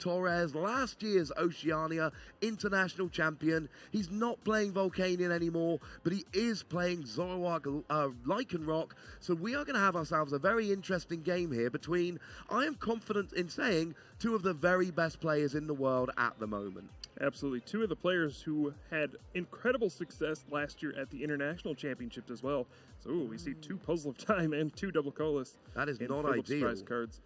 Torres, last year's Oceania international champion. He's not playing Volcanion anymore, but he is playing Zoroark Lycanroc. So we are going to have ourselves a very interesting game here between, I am confident in saying, two of the very best players in the world at the moment. Absolutely. Two of the players who had incredible success last year at the International Championships as well. So we see two Puzzle of Time and two Double Colorless. That is not Philip's ideal. Prize cards.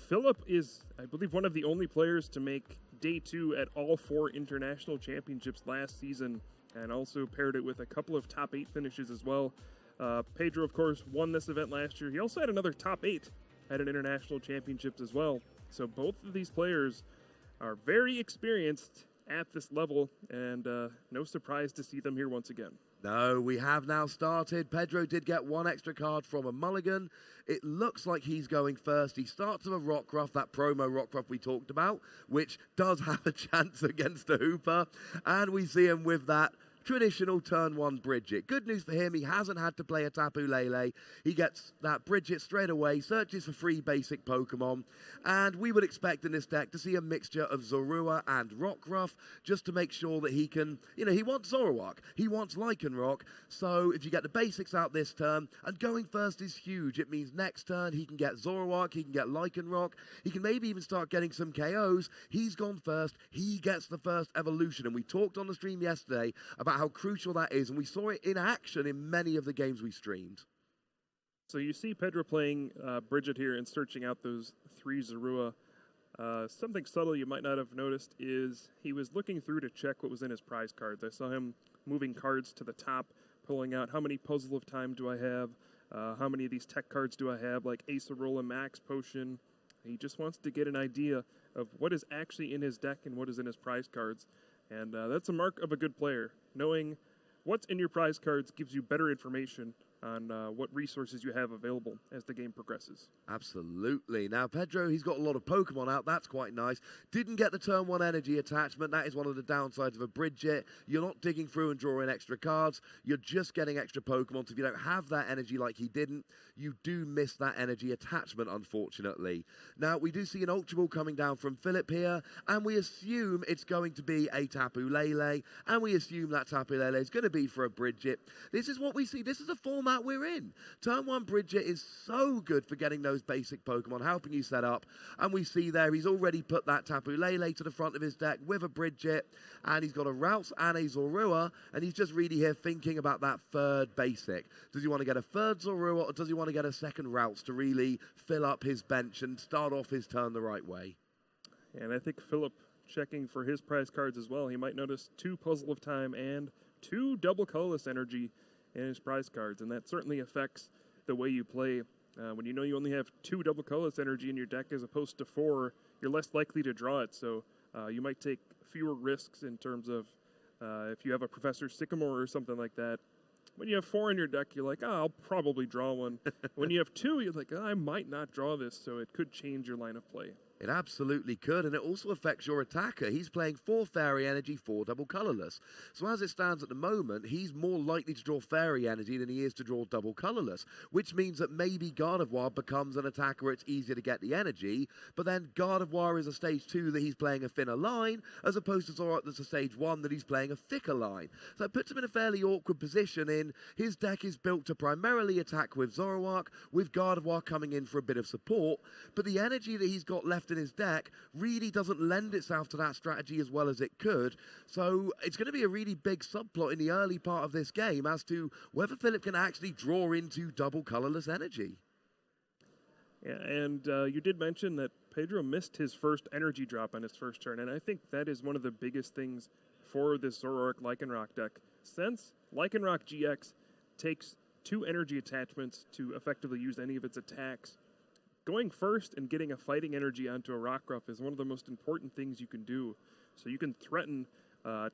Philip is, I believe, one of the only players to make day two at all four international championships last season, and also paired it with a couple of top 8 finishes as well. Pedro, of course, won this event last year. He also had another top 8 at an international championships as well. So both of these players are very experienced at this level, and no surprise to see them here once again. No, we have now started. Pedro did get one extra card from a mulligan. It looks like he's going first. He starts with a Rockruff, that promo Rockruff we talked about, which does have a chance against a Hooper. And we see him with that traditional turn 1 Bridget. Good news for him, he hasn't had to play a Tapu Lele. He gets that Bridget straight away, searches for free basic Pokemon, and we would expect in this deck to see a mixture of Zorua and Rockruff, just to make sure that he can, he wants Zoroark, he wants Lycanroc, so if you get the basics out this turn, and going first is huge. It means next turn he can get Zoroark, he can get Lycanroc, he can maybe even start getting some KOs. He's gone first, he gets the first evolution, and we talked on the stream yesterday about how crucial that is, and we saw it in action in many of the games we streamed. So you see Pedro playing Bridget here and searching out those 3 Zorua. Something subtle you might not have noticed is he was looking through to check what was in his prize cards. I saw him moving cards to the top, pulling out how many Puzzle of Time do I have, how many of these tech cards do I have, like Acerola Max Potion. He just wants to get an idea of what is actually in his deck and what is in his prize cards. And that's a mark of a good player. Knowing what's in your prize cards gives you better information on what resources you have available as the game progresses. Absolutely. Now, Pedro, he's got a lot of Pokemon out. That's quite nice. Didn't get the turn 1 energy attachment. That is one of the downsides of a Bridget. You're not digging through and drawing extra cards. You're just getting extra Pokemon. So if you don't have that energy like he didn't, you do miss that energy attachment, unfortunately. Now, we do see an Ultra Ball coming down from Philip here, and we assume it's going to be a Tapu Lele, and we assume that Tapu Lele is going to be for a Bridget. This is what we see. This is a format we're in. Turn 1 Bridget is so good for getting those basic Pokemon, helping you set up. And we see there he's already put that Tapu Lele to the front of his deck with a Bridget, and he's got a Routes and a Zorua, and he's just really here thinking about that third basic. Does he want to get a third Zorua, or does he want to get a second Routes to really fill up his bench and start off his turn the right way? And I think Philip, checking for his prize cards as well, he might notice 2 Puzzle of Time and 2 Double Colorless Energy in his prize cards, and that certainly affects the way you play. When you know you only have 2 Double Colorless Energy in your deck as opposed to 4, you're less likely to draw it, so you might take fewer risks in terms of if you have a Professor Sycamore or something like that. When you have 4 in your deck, you're like, I'll probably draw one. When you have 2, you're like, I might not draw this, so it could change your line of play. It absolutely could, and it also affects your attacker. He's playing 4 Fairy Energy, 4 Double Colorless. So as it stands at the moment, he's more likely to draw Fairy Energy than he is to draw Double Colorless, which means that maybe Gardevoir becomes an attacker where it's easier to get the energy, but then Gardevoir is a stage 2 that he's playing a thinner line, as opposed to Zoroark that's a stage 1 that he's playing a thicker line. So it puts him in a fairly awkward position in his deck is built to primarily attack with Zoroark, with Gardevoir coming in for a bit of support, but the energy that he's got left in his deck really doesn't lend itself to that strategy as well as it could. So it's going to be a really big subplot in the early part of this game as to whether Philip can actually draw into double colorless energy. Yeah, and you did mention that Pedro missed his first energy drop on his first turn, and I think that is one of the biggest things for this Zoroark Lycanroc deck. Since Lycanroc GX takes 2 energy attachments to effectively use any of its attacks, going first and getting a fighting energy onto a Rockruff is one of the most important things you can do. So you can threaten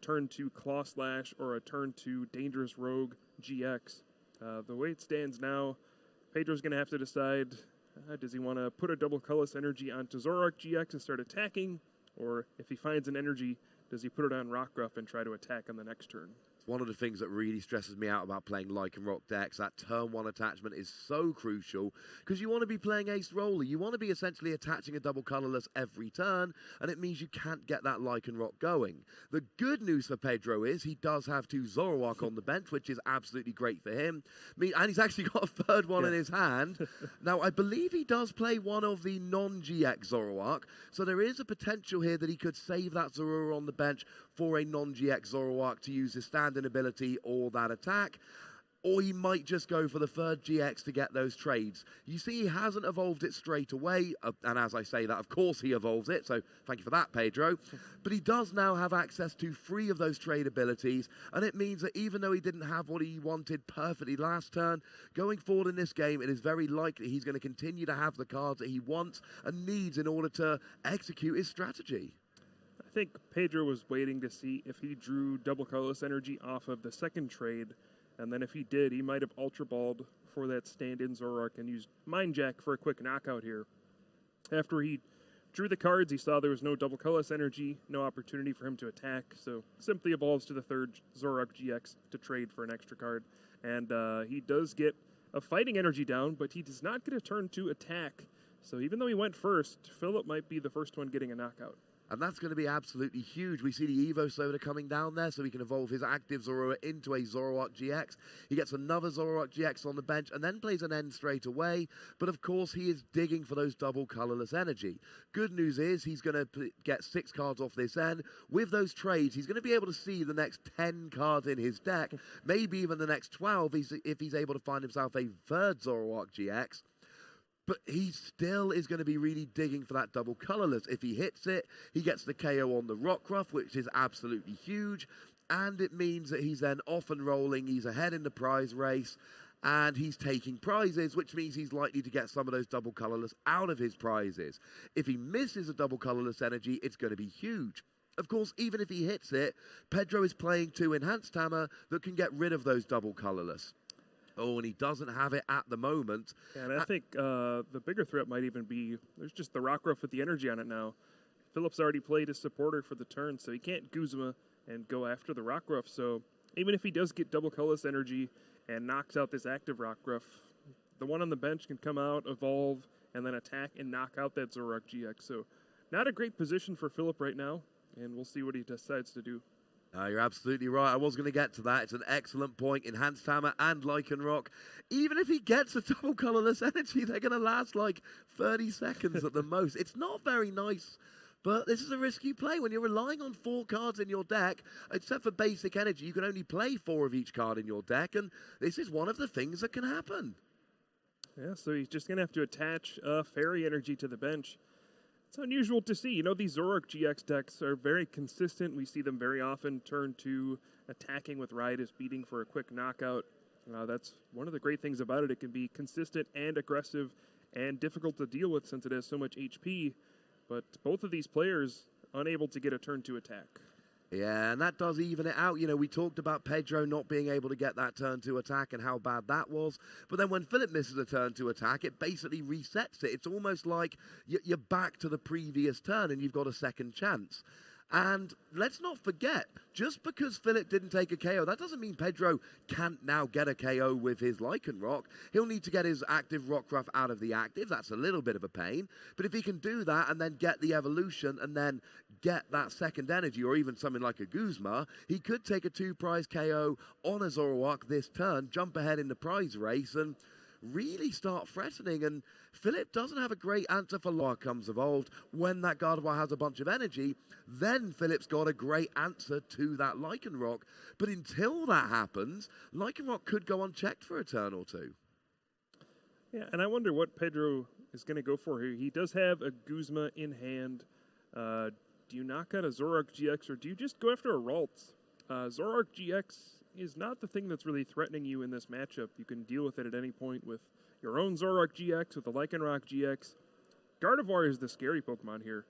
turn 2 Claw Slash or a turn 2 Dangerous Rogue GX. The way it stands now, Pedro's going to have to decide, does he want to put a double colorless energy onto Zoroark GX and start attacking? Or if he finds an energy, does he put it on Rockruff and try to attack on the next turn? one of the things that really stresses me out about playing Lycanroc decks. That turn 1 attachment is so crucial because you want to be playing Ace Roller. You want to be essentially attaching a double colorless every turn, and it means you can't get that Lycanroc going. The good news for Pedro is he does have 2 Zoroark on the bench, which is absolutely great for him. And he's actually got a third one in his hand. Now, I believe he does play one of the non-GX Zoroark, so there is a potential here that he could save that Zorua on the bench for a non-GX Zoroark to use his standing ability or that attack. Or he might just go for the third GX to get those trades. You see, he hasn't evolved it straight away. And as I say that, of course he evolves it. So thank you for that, Pedro. But he does now have access to 3 of those trade abilities. And it means that even though he didn't have what he wanted perfectly last turn, going forward in this game, it is very likely he's going to continue to have the cards that he wants and needs in order to execute his strategy. I think Pedro was waiting to see if he drew double colorless energy off of the second trade. And then if he did, he might have Ultra Balled for that stand-in Zoroark and used Mind Jack for a quick knockout here. After he drew the cards, he saw there was no double colorless energy, no opportunity for him to attack, so simply evolves to the third Zoroark GX to trade for an extra card. And he does get a fighting energy down, but he does not get a turn 2 attack. So even though he went first, Philip might be the first one getting a knockout. And that's going to be absolutely huge. We see the Evo Soda coming down there, so he can evolve his active Zorua into a Zoroark GX. He gets another Zoroark GX on the bench and then plays an N straight away. But of course, he is digging for those double colorless energy. Good news is he's going to get 6 cards off this N. With those trades, he's going to be able to see the next 10 cards in his deck, maybe even the next 12 if he's able to find himself a third Zoroark GX. But he still is going to be really digging for that double colorless. If he hits it, he gets the KO on the Rockruff, which is absolutely huge. And it means that he's then off and rolling. He's ahead in the prize race. And he's taking prizes, which means he's likely to get some of those double colorless out of his prizes. If he misses a double colorless energy, it's going to be huge. Of course, even if he hits it, Pedro is playing 2 Enhanced Hammer that can get rid of those double colorless. Oh, and he doesn't have it at the moment. Yeah, and I think the bigger threat might even be, there's just the Rockruff with the energy on it now. Philip's already played his supporter for the turn, so he can't Guzma and go after the Rockruff. So even if he does get double colorless energy and knocks out this active Rockruff, the one on the bench can come out, evolve, and then attack and knock out that Zoroark GX. So not a great position for Philip right now, and we'll see what he decides to do. You're absolutely right. I was going to get to that. It's an excellent point. Enhanced Hammer and Lycanroc. Even if he gets a double colorless energy, they're going to last like 30 seconds at the most. It's not very nice, but this is a risky play. When you're relying on 4 cards in your deck, except for basic energy, you can only play 4 of each card in your deck, and this is one of the things that can happen. Yeah, so he's just going to have to attach fairy energy to the bench. It's unusual to see. You know, these Zoroark GX decks are very consistent. We see them very often turn to attacking with Riotous Beating for a quick knockout. That's one of the great things about it. It can be consistent and aggressive and difficult to deal with since it has so much HP. But both of these players unable to get a turn 2 attack. Yeah, and that does even it out. You know, we talked about Pedro not being able to get that turn 2 attack and how bad that was. But then when Philip misses a turn 2 attack, it basically resets it. It's almost like you're back to the previous turn and you've got a second chance. And let's not forget, just because Philip didn't take a KO, that doesn't mean Pedro can't now get a KO with his Lycanroc. He'll need to get his active Rockruff out of the active. That's a little bit of a pain. But if he can do that and then get the evolution and then get that second energy, or even something like a Guzma, he could take a 2-prize KO on a Zoroark this turn, jump ahead in the prize race, and really start threatening. And Philip doesn't have a great answer for Loa comes evolved. When that Gardevoir has a bunch of energy, then Philip's got a great answer to that Lycanroc. But until that happens, Lycanroc could go unchecked for a turn or 2. Yeah, and I wonder what Pedro is going to go for here. He does have a Guzma in hand. Do you knock out a Zoroark GX, or do you just go after a Ralts? Zoroark GX is not the thing that's really threatening you in this matchup. You can deal with it at any point with your own Zoroark GX, with the Lycanroc GX. Gardevoir is the scary Pokemon here,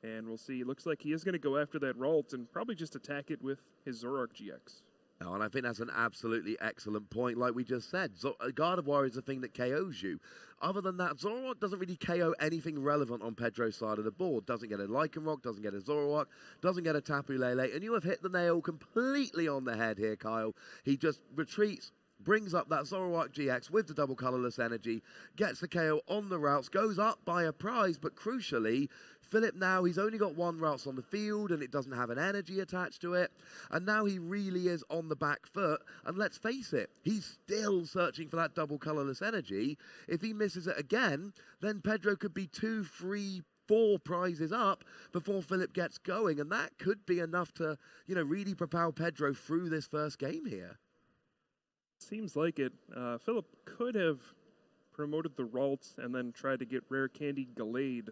and we'll see. It looks like he is going to go after that Ralts and probably just attack it with his Zoroark GX. Oh, and I think that's an absolutely excellent point. Like we just said, Gardevoir is the thing that KOs you. Other than that, Zoroark doesn't really KO anything relevant on Pedro's side of the board. Doesn't get a Lycanroc, doesn't get a Zoroark, doesn't get a Tapu Lele. And you have hit the nail completely on the head here, Kyle. He just retreats, brings up that Zoroark GX with the double colorless energy, gets the KO on the routes, goes up by a prize, but crucially, Philip now, he's only got one routes on the field and it doesn't have an energy attached to it. And now he really is on the back foot. And let's face it, he's still searching for that double colorless energy. If he misses it again, then Pedro could be 2, 3, 4 prizes up before Philip gets going. And that could be enough to, really propel Pedro through this first game here. Seems like it. Philip could have promoted the Ralts and then tried to get Rare Candy Gallade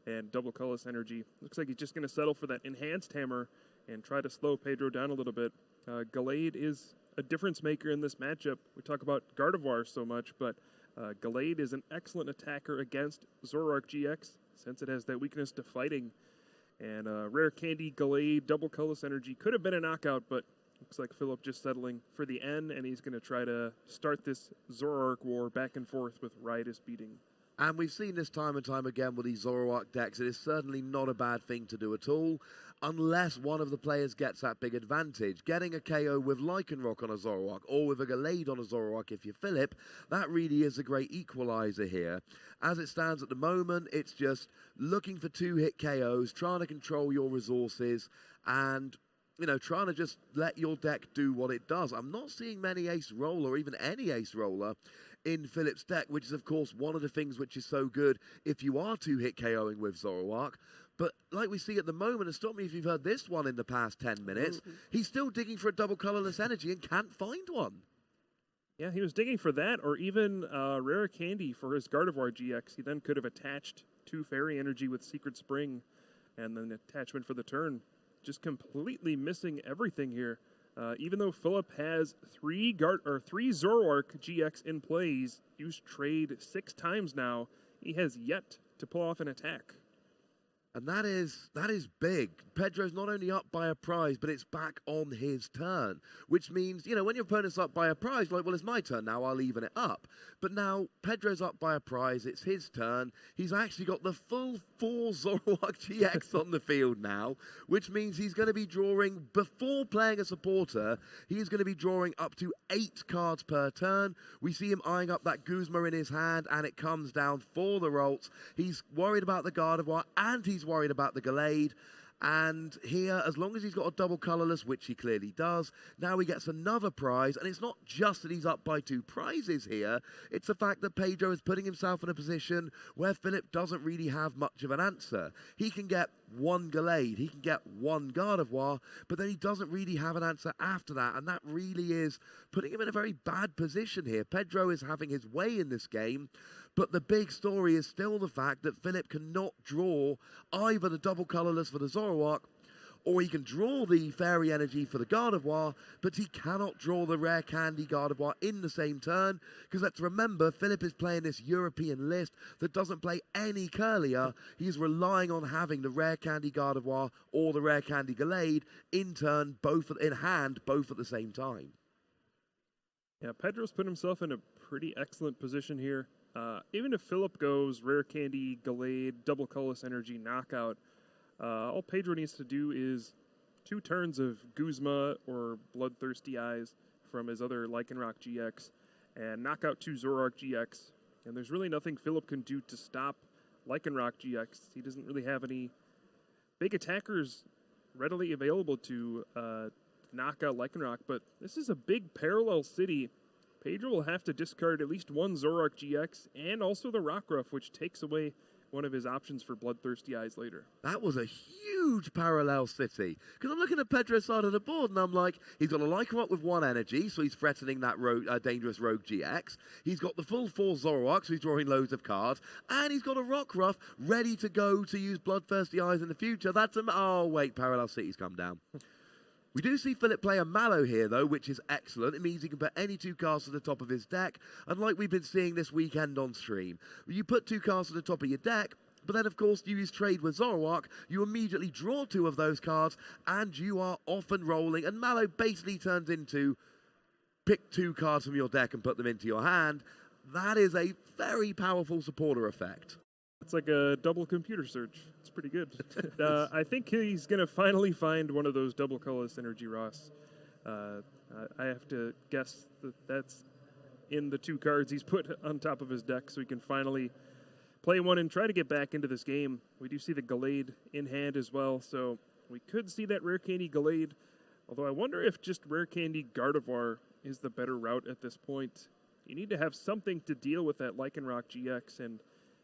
and double colorless energy. Looks like he's just going to settle for that enhanced hammer and try to slow Pedro down a little bit. Gallade is a difference maker in this matchup. We talk about Gardevoir so much, but Gallade is an excellent attacker against Zoroark GX since it has that weakness to fighting. And Rare Candy Gallade double colorless energy could have been a knockout, but looks like Philip just settling for the N, and he's going to try to start this Zoroark war back and forth with Riotous Beating. And we've seen this time and time again with these Zoroark decks. It is certainly not a bad thing to do at all, unless one of the players gets that big advantage. Getting a KO with Lycanroc on a Zoroark, or with a Gallade on a Zoroark if you're Philip, that really is a great equalizer here. As it stands at the moment, it's just looking for 2-hit KOs, trying to control your resources, and trying to just let your deck do what it does. I'm not seeing many Ace Roller, or even any Ace Roller, in Philip's deck, which is, of course, one of the things which is so good if you are 2-hit KOing with Zoroark. But like we see at the moment, and stop me if you've heard this one in the past 10 minutes, he's still digging for a double colorless energy and can't find one. Yeah, he was digging for that, or even Rare Candy for his Gardevoir GX. He then could have attached 2 Fairy Energy with Secret Spring, and then attachment for the turn. Just completely missing everything here. Even though Philip has 3 Zoroark GX in play, he's used trade 6 times now. He has yet to pull off an attack. And that is big. Pedro's not only up by a prize, but it's back on his turn. Which means, when your opponent's up by a prize, like, well, it's my turn now, I'll even it up. But now, Pedro's up by a prize, it's his turn. He's actually got the full 4 Zoroark GX on the field now, which means he's going to be drawing, before playing a supporter, he's going to be drawing up to 8 cards per turn. We see him eyeing up that Guzma in his hand, and it comes down for the Ralts. He's worried about the Gardevoir, and he's worried about the Gallade. And here, as long as he's got a double colorless, which he clearly does, now he gets another prize. And it's not just that he's up by 2 prizes here. It's the fact that Pedro is putting himself in a position where Philip doesn't really have much of an answer. He can get 1 Gallade, he can get 1 Gardevoir, but then he doesn't really have an answer after that. And that really is putting him in a very bad position here. Pedro is having his way in this game. But the big story is still the fact that Philip cannot draw either the double colorless for the Zoroark, or he can draw the Fairy Energy for the Gardevoir, but he cannot draw the Rare Candy Gardevoir in the same turn, because let's remember, Philip is playing this European list that doesn't play any Curlier. He's relying on having the Rare Candy Gardevoir or the Rare Candy Gallade in turn, both in hand, both at the same time. Yeah, Pedro's put himself in a pretty excellent position here. Even if Philip goes Rare Candy, Gallade, double colorless energy, knockout, all Pedro needs to do is 2 turns of Guzma or Bloodthirsty Eyes from his other Lycanroc GX and knock out 2 Zoroark GX. And there's really nothing Philip can do to stop Lycanroc GX. He doesn't really have any big attackers readily available to knock out Lycanroc, but this is a big parallel city. Pedro will have to discard at least 1 Zoroark GX and also the Rockruff, which takes away one of his options for Bloodthirsty Eyes later. That was a huge parallel city. Because I'm looking at Pedro's side of the board, and I'm like, he's got a Lycanroc with 1 energy, so he's threatening that dangerous Rogue GX. He's got the full 4 Zoroark, so he's drawing loads of cards. And he's got a Rockruff ready to go to use Bloodthirsty Eyes in the future. Oh, wait, parallel cities come down. We do see Philip play a Mallow here, though, which is excellent. It means he can put any 2 cards to the top of his deck, unlike we've been seeing this weekend on stream. You put 2 cards to the top of your deck, But then, of course, you use trade with Zoroark, you immediately draw 2 of those cards, and you are off and rolling. And Mallow basically turns into pick 2 cards from your deck and put them into your hand. That is a very powerful supporter effect. It's like a double computer search. It's pretty good. I think he's going to finally find one of those double colorless energy Ross. I have to guess that that's in the 2 cards he's put on top of his deck, so he can finally play one and try to get back into this game. We do see the Gallade in hand as well, so we could see that Rare Candy Gallade, although I wonder if just Rare Candy Gardevoir is the better route at this point. You need to have something to deal with that Lycanroc GX, and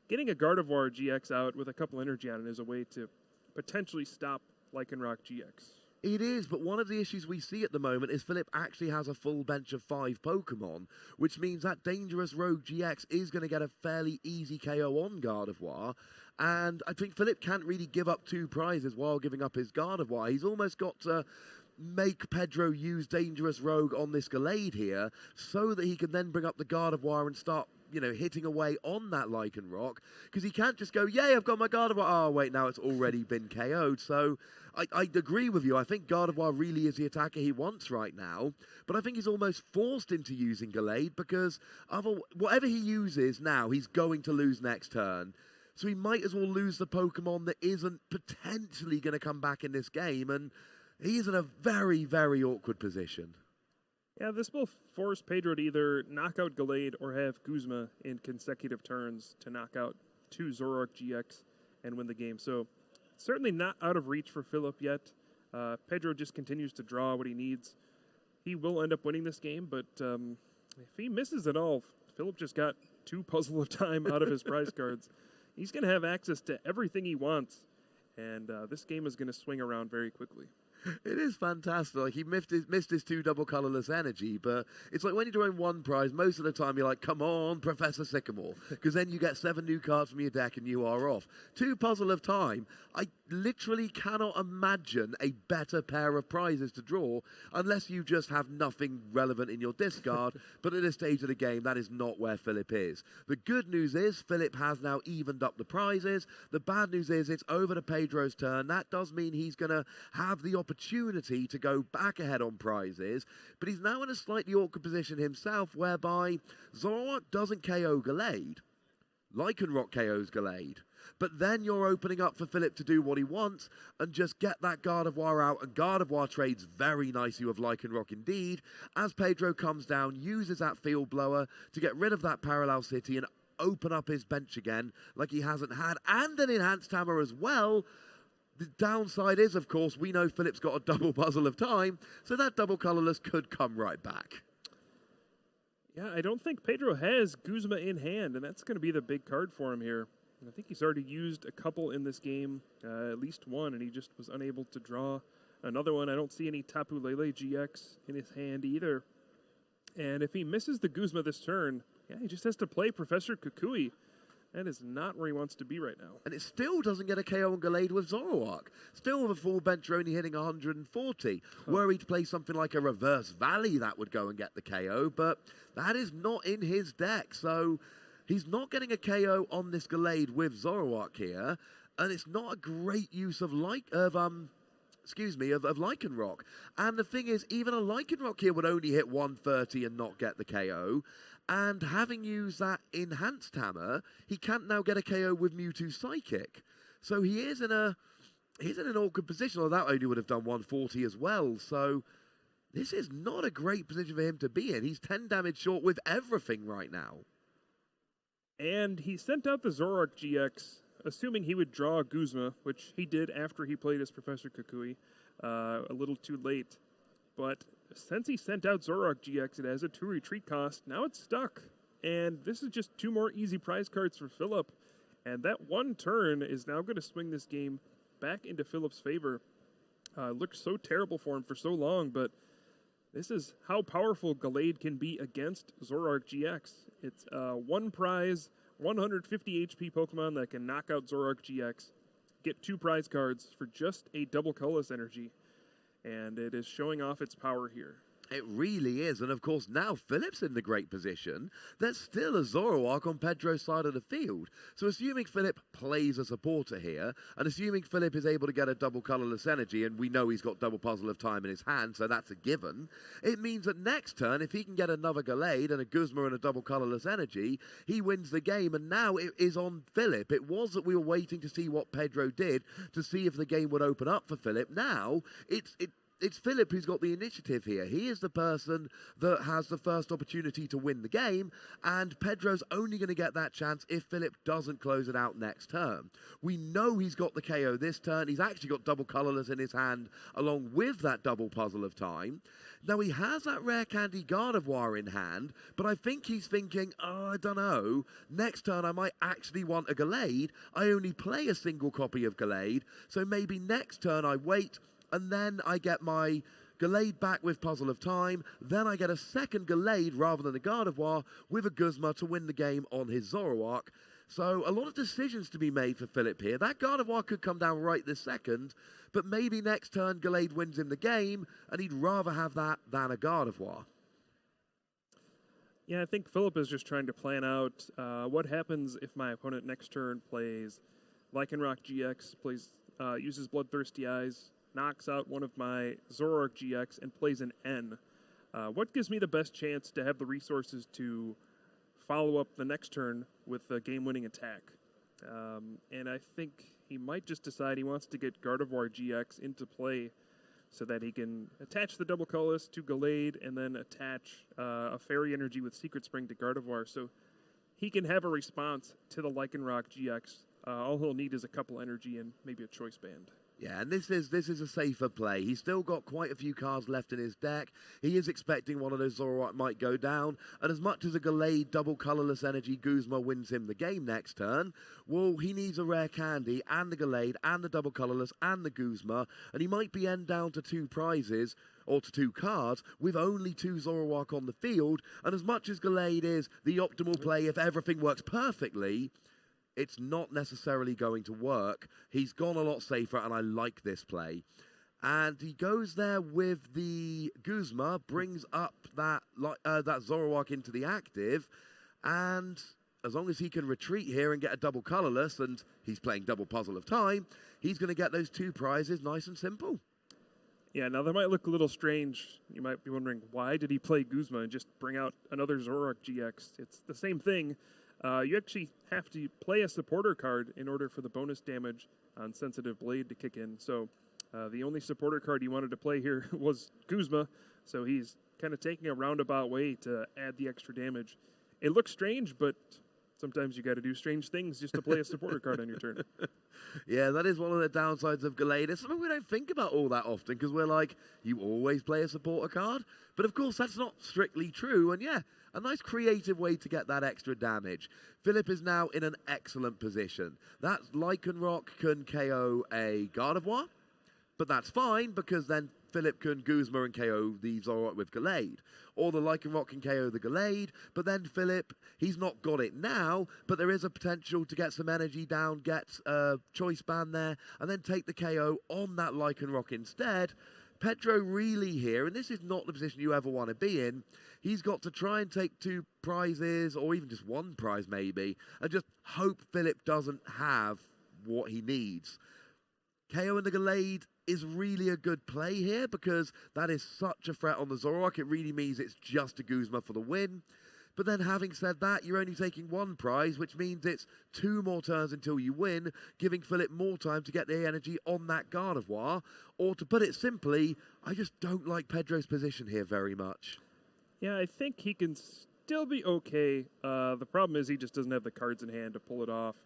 getting a Gardevoir GX out with a couple energy on it is a way to potentially stop Lycanroc GX. It is, but one of the issues we see at the moment is Philip actually has a full bench of 5 Pokemon, which means that Dangerous Rogue GX is going to get a fairly easy KO on Gardevoir, and I think Philip can't really give up 2 prizes while giving up his Gardevoir. He's almost got to make Pedro use Dangerous Rogue on this Gallade here so that he can then bring up the Gardevoir and start, you know, hitting away on that Lycanroc, because he can't just go, yay, I've got my Gardevoir. Oh, wait, now it's already been KO'd. So I agree with you. I think Gardevoir really is the attacker he wants right now, but I think he's almost forced into using Gallade because whatever he uses now, he's going to lose next turn. So he might as well lose the Pokemon that isn't potentially going to come back in this game, and he is in a very, very awkward position. Yeah, this will force Pedro to either knock out Gallade or have Guzma in consecutive turns to knock out 2 Zoroark GX and win the game. So certainly not out of reach for Philip yet. Pedro just continues to draw what he needs. He will end up winning this game, but if he misses it all, Philip just got 2 Puzzle of Time out of his prize cards. He's going to have access to everything he wants, and this game is going to swing around very quickly. It is fantastic. Like, he missed his 2 double colorless energy, but it's like when you're drawing 1 prize, most of the time you're like, come on, Professor Sycamore, because then you get 7 new cards from your deck and you are off. 2 Puzzle of Time. I literally cannot imagine a better pair of prizes to draw unless you just have nothing relevant in your discard, but at this stage of the game, that is not where Philip is. The good news is Philip has now evened up the prizes. The bad news is it's over to Pedro's turn. That does mean he's going to have the opportunity to go back ahead on prizes, but he's now in a slightly awkward position himself whereby Zoroark doesn't KO Gallade. Lycanroc KOs Gallade. But then you're opening up for Philip to do what he wants and just get that Gardevoir out, and Gardevoir trades very nicely with Lycanroc indeed, as Pedro comes down, uses that Field Blower to get rid of that Parallel City and open up his bench again like he hasn't had, and an Enhanced Hammer as well. The downside is, of course, we know Philip's got a double Puzzle of Time, so that double colorless could come right back. Yeah, I don't think Pedro has Guzma in hand, and that's going to be the big card for him here. And I think he's already used a couple in this game, at least one, and he just was unable to draw another one. I don't see any Tapu Lele GX in his hand either. And if he misses the Guzma this turn, yeah, he just has to play Professor Kukui. That is not where he wants to be right now. And it still doesn't get a KO on Gallade with Zoroark. Still with a full bench only hitting 140. Were he to play something like a Reverse Valley, that would go and get the KO, but that is not in his deck. So he's not getting a KO on this Gallade with Zoroark here, and it's not a great use of Lycanroc. And the thing is, even a Lycanroc here would only hit 130 and not get the KO. And having used that Enhanced Hammer, he can't now get a KO with Mewtwo Psychic. So he is in an awkward position, or that only would have done 140 as well. So this is not a great position for him to be in. He's 10 damage short with everything right now. And he sent out the Zoroark GX, assuming he would draw Guzma, which he did after he played as Professor Kukui, a little too late. But since he sent out Zoroark GX, it has a 2 retreat cost. Now it's stuck. And this is just 2 more easy prize cards for Philip. And that 1 turn is now going to swing this game back into Philip's favor. Looked so terrible for him for so long, but this is how powerful Gallade can be against Zoroark GX. It's 1 prize, 150 HP Pokemon that can knock out Zoroark GX, get 2 prize cards for just a double colorless energy. And it is showing off its power here. It really is. And of course, now Philip's in the great position. There's still a Zoroark on Pedro's side of the field. So assuming Philip plays a supporter here, and assuming Philip is able to get a double colorless energy, and we know he's got double puzzle of time in his hand, so that's a given, it means that next turn, if he can get another Gallade and a Guzma and a double colorless energy, he wins the game. And now it is on Philip. It was that we were waiting to see what Pedro did to see if the game would open up for Philip. Now it's Philip who's got the initiative here. He is the person that has the first opportunity to win the game, and Pedro's only going to get that chance if Philip doesn't close it out next turn. We know he's got the KO this turn. He's actually got double colorless in his hand along with that double puzzle of time. Now he has that rare candy Gardevoir in hand, but I think he's thinking, oh, I don't know, next turn I might actually want a Gallade. I only play a single copy of Gallade, so maybe next turn I wait, and then I get my Gallade back with Puzzle of Time. Then I get a second Gallade rather than a Gardevoir with a Guzma to win the game on his Zoroark. So a lot of decisions to be made for Philip here. That Gardevoir could come down right this second, but maybe next turn Gallade wins him the game, and he'd rather have that than a Gardevoir. Yeah, I think Philip is just trying to plan out what happens if my opponent next turn plays Lycanroc GX, uses Bloodthirsty Eyes, knocks out one of my Zoroark GX, and plays an N. What gives me the best chance to have the resources to follow up the next turn with a game-winning attack? And I think he might just decide he wants to get Gardevoir GX into play so that he can attach the double colorless to Gallade and then attach a Fairy Energy with Secret Spring to Gardevoir, so he can have a response to the Lycanroc GX. All he'll need is a couple energy and maybe a Choice Band. Yeah, and this is a safer play. He's still got quite a few cards left in his deck. He is expecting one of those Zoroark might go down, and as much as a Gallade double colorless energy Guzma wins him the game next turn, well, he needs a rare candy and the Gallade and the double colorless and the Guzma, and he might be end down to 2 prizes or to 2 cards with only 2 Zoroark on the field. And as much as Gallade is the optimal play if everything works perfectly, it's not necessarily going to work. He's gone a lot safer, and I like this play. And he goes there with the Guzma, brings up that Zoroark into the active, and as long as he can retreat here and get a double colorless, and he's playing double Puzzle of Time, he's going to get those 2 prizes nice and simple. Yeah, now that might look a little strange. You might be wondering, why did he play Guzma and just bring out another Zoroark GX? It's the same thing. You actually have to play a supporter card in order for the bonus damage on Sensitive Blade to kick in. So the only supporter card he wanted to play here was Guzma, so he's kind of taking a roundabout way to add the extra damage. It looks strange, but sometimes you got to do strange things just to play a supporter card on your turn. Yeah, that is one of the downsides of Gallade. It's something we don't think about all that often because we're like, you always play a supporter card. But of course, that's not strictly true. And yeah, a nice creative way to get that extra damage. Philip is now in an excellent position. That Lycanroc can KO a Gardevoir, but that's fine because then Philip can Guzma and KO the Zoroark with Gallade. Or the Lycanroc can KO the Gallade, but then Philip, he's not got it now, but there is a potential to get some energy down, get a Choice Band there, and then take the KO on that Lycanroc instead. Pedro really here, and this is not the position you ever want to be in, he's got to try and take 2 prizes, or even just 1 prize maybe, and just hope Philip doesn't have what he needs. KO and the Gallade is really a good play here because that is such a threat on the Zoroark. It really means it's just a Guzma for the win. But then having said that, you're only taking 1 prize, which means it's 2 more turns until you win, giving Philip more time to get the energy on that Gardevoir. Or to put it simply, I just don't like Pedro's position here very much. Yeah, I think he can still be okay. The problem is he just doesn't have the cards in hand to pull it off.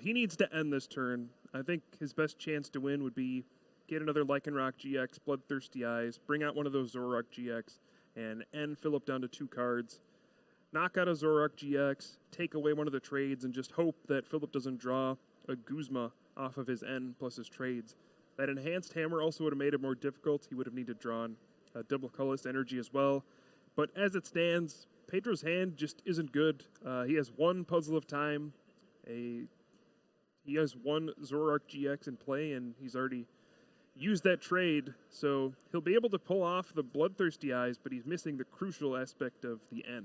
He needs to end this turn. I think his best chance to win would be get another Lycanroc GX, Bloodthirsty Eyes, bring out one of those Zoroark GX, and end Philip down to 2 cards. Knock out a Zoroark GX, take away one of the trades, and just hope that Philip doesn't draw a Guzma off of his N plus his trades. That Enhanced Hammer also would have made it more difficult. He would have needed drawn a double colorless energy as well. But as it stands, Pedro's hand just isn't good. He has 1 Puzzle of Time. He has 1 Zoroark GX in play, and he's already use that trade. So he'll be able to pull off the Bloodthirsty Eyes, but he's missing the crucial aspect of the N.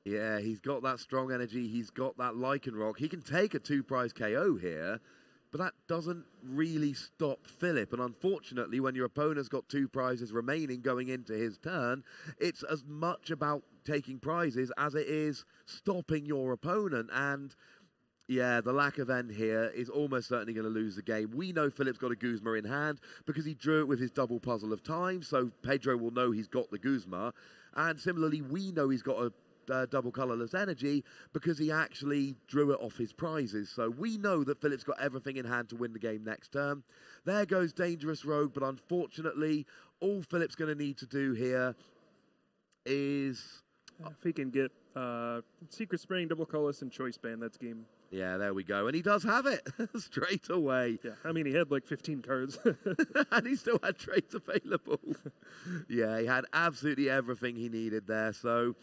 Yeah, he's got that strong energy. He's got that Lycanroc. He can take a 2-prize KO here, but that doesn't really stop Philip. And unfortunately, when your opponent's got 2 prizes remaining going into his turn, it's as much about taking prizes as it is stopping your opponent. And yeah, the lack of end here is almost certainly going to lose the game. We know Philip's got a Guzma in hand because he drew it with his double puzzle of time, so Pedro will know he's got the Guzma. And similarly, we know he's got a double colorless energy because he actually drew it off his prizes. So we know that Philip's got everything in hand to win the game next turn. There goes Dangerous Rogue, but unfortunately, all Philip's going to need to do here is... If he can get Secret Spraying, double colorless, and Choice Band, that's game. Yeah, there we go. And he does have it straight away. Yeah, I mean, he had like 15 cards. And he still had trades available. Yeah, he had absolutely everything he needed there. So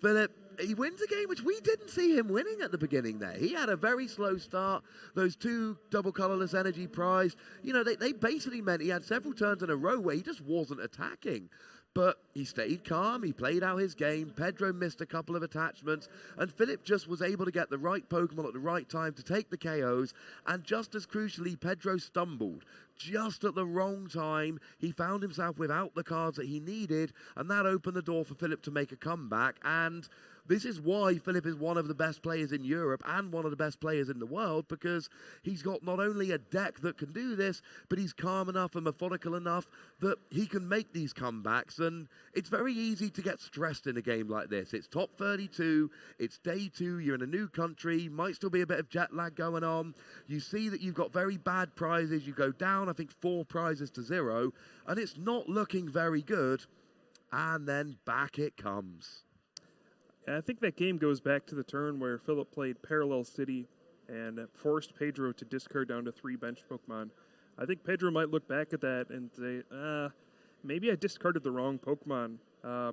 Philip, he wins a game which we didn't see him winning at the beginning there. He had a very slow start. Those 2 double colorless energy prize, you know, they basically meant he had several turns in a row where he just wasn't attacking. But he stayed calm, he played out his game, Pedro missed a couple of attachments, and Philip just was able to get the right Pokemon at the right time to take the KOs, and just as crucially, Pedro stumbled. Just at the wrong time, he found himself without the cards that he needed, and that opened the door for Philip to make a comeback, and this is why Philip is one of the best players in Europe and one of the best players in the world, because he's got not only a deck that can do this, but he's calm enough and methodical enough that he can make these comebacks. And it's very easy to get stressed in a game like this. It's top 32, it's day 2, you're in a new country, might still be a bit of jet lag going on. You see that you've got very bad prizes, you go down, I think 4 prizes to 0, and it's not looking very good. And then back it comes. I think that game goes back to the turn where Philip played Parallel City and forced Pedro to discard down to 3 bench Pokemon. I think Pedro might look back at that and say, maybe I discarded the wrong Pokemon.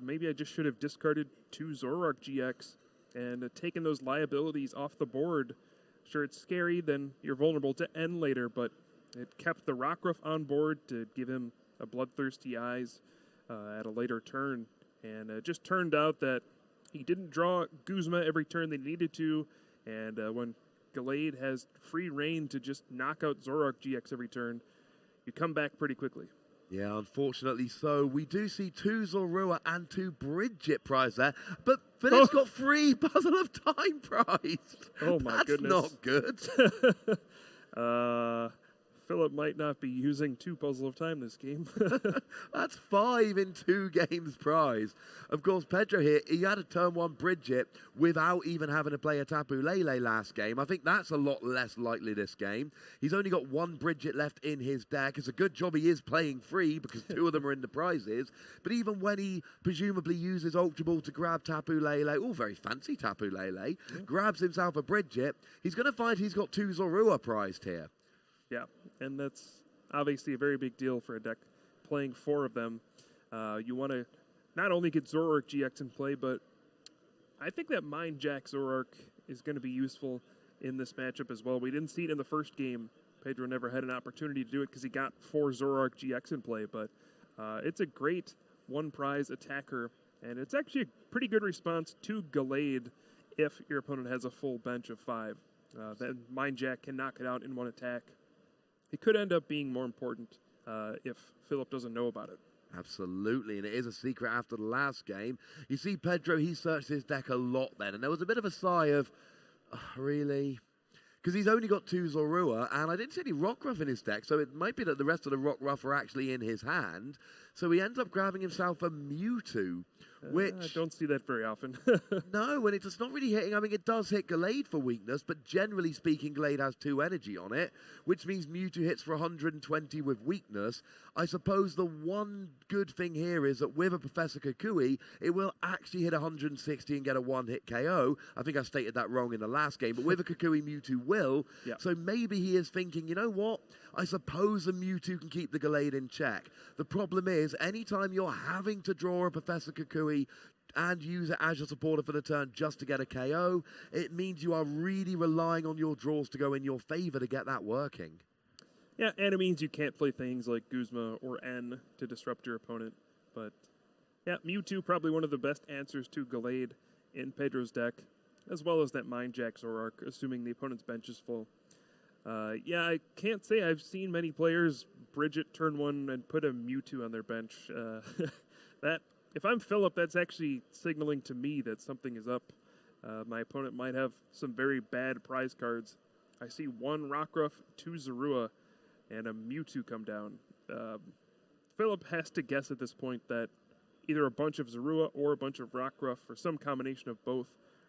Maybe I just should have discarded 2 Zoroark GX and taken those liabilities off the board. Sure, it's scary, then you're vulnerable to N later, but it kept the Rockruff on board to give him a Bloodthirsty Eyes at a later turn. And it just turned out that he didn't draw Guzma every turn they needed to, and when Gallade has free reign to just knock out Zoroark GX every turn, you come back pretty quickly. Yeah, unfortunately so. We do see 2 Zorua and 2 Bridget prize there, but Philip's got 3 Puzzle of Time prize. Oh my goodness. That's not good. Philip might not be using 2 Puzzle of Time this game. That's 5 in 2 games prize. Of course, Pedro here, he had a turn 1 Bridget without even having to play a Tapu Lele last game. I think that's a lot less likely this game. He's only got 1 Bridget left in his deck. It's a good job he is playing free because 2 of them are in the prizes. But even when he presumably uses Ultra Ball to grab Tapu Lele, oh, very fancy Tapu Lele, grabs himself a Bridget, he's going to find he's got 2 Zorua prized here. Yeah, and that's obviously a very big deal for a deck playing 4 of them. You want to not only get Zoroark GX in play, but I think that Mind Jack Zoroark is going to be useful in this matchup as well. We didn't see it in the first game. Pedro never had an opportunity to do it because he got 4 Zoroark GX in play, but it's a great 1-prize attacker, and it's actually a pretty good response to Gallade if your opponent has a full bench of 5. Then Mind Jack can knock it out in 1 attack. It could end up being more important if Philip doesn't know about it. Absolutely, and it is a secret after the last game. You see Pedro, he searched his deck a lot then, and there was a bit of a sigh of, oh, really? Because he's only got 2 Zorua, and I didn't see any Rockruff in his deck, so it might be that the rest of the Rockruff are actually in his hand. So he ends up grabbing himself a Mewtwo, which... I don't see that very often. No, and it's not really hitting. I mean, it does hit Gallade for weakness, but generally speaking, Gallade has 2 energy on it, which means Mewtwo hits for 120 with weakness. I suppose the one good thing here is that with a Professor Kukui, it will actually hit 160 and get a 1-hit KO. I think I stated that wrong in the last game, but with a Kukui, Mewtwo will. Yep. So maybe he is thinking, you know what? I suppose a Mewtwo can keep the Gallade in check. The problem is, anytime you're having to draw a Professor Kukui and use it as your supporter for the turn just to get a KO, it means you are really relying on your draws to go in your favor to get that working. Yeah, and it means you can't play things like Guzma or N to disrupt your opponent. But yeah, Mewtwo probably one of the best answers to Gallade in Pedro's deck, as well as that Mind Jack Zoroark, assuming the opponent's bench is full. Yeah, I can't say I've seen many players bridge it turn one and put a Mewtwo on their bench. That if I'm Philip, that's actually signaling to me that something is up. My opponent might have some very bad prize cards. I see 1 Rockruff, 2 Zorua, and a Mewtwo come down. Philip has to guess at this point that either a bunch of Zorua or a bunch of Rockruff, or some combination of both,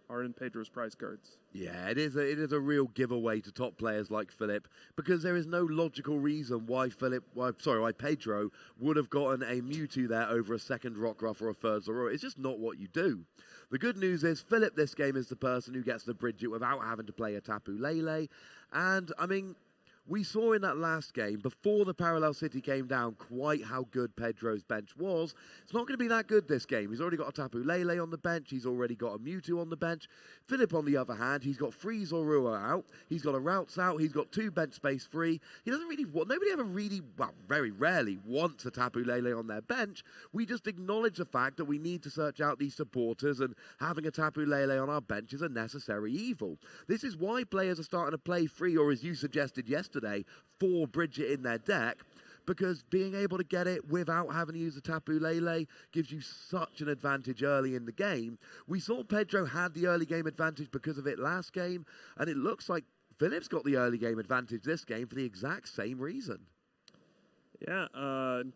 are in Pedro's prize cards. Yeah, it is a real giveaway to top players like Philip, because there is no logical reason why Pedro would have gotten a Mewtwo there over a second Rockruff or a third Zorua. It's just not what you do. The good news is Philip this game is the person who gets to bridge it without having to play a Tapu Lele. And, I mean, we saw in that last game, before the Parallel City came down, quite how good Pedro's bench was. It's not going to be that good this game. He's already got a Tapu Lele on the bench. He's already got a Mewtwo on the bench. Philip, on the other hand, he's got 3 Zorua out. He's got a Routes out. He's got 2 bench space free. He doesn't really want, nobody ever really, well, very rarely wants a Tapu Lele on their bench. We just acknowledge the fact that we need to search out these supporters, and having a Tapu Lele on our bench is a necessary evil. This is why players are starting to play 3, or as you suggested yesterday, 4 Bridget in their deck, because being able to get it without having to use the Tapu Lele gives you such an advantage early in the game. We saw Pedro had the early game advantage because of it last game, and it looks like Philip's got the early game advantage this game for the exact same reason. Yeah,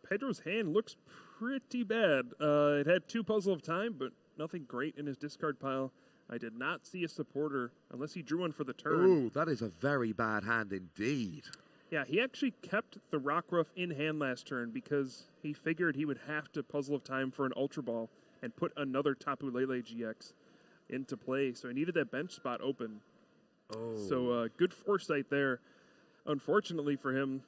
Pedro's hand looks pretty bad. It had 2 Puzzle of Time, but nothing great in his discard pile. I did not see a supporter unless he drew one for the turn. Ooh, that is a very bad hand indeed. Yeah, he actually kept the Rockruff in hand last turn because he figured he would have to Puzzle of Time for an Ultra Ball and put another Tapu Lele GX into play. So he needed that bench spot open. Oh. So good foresight there. Unfortunately for him,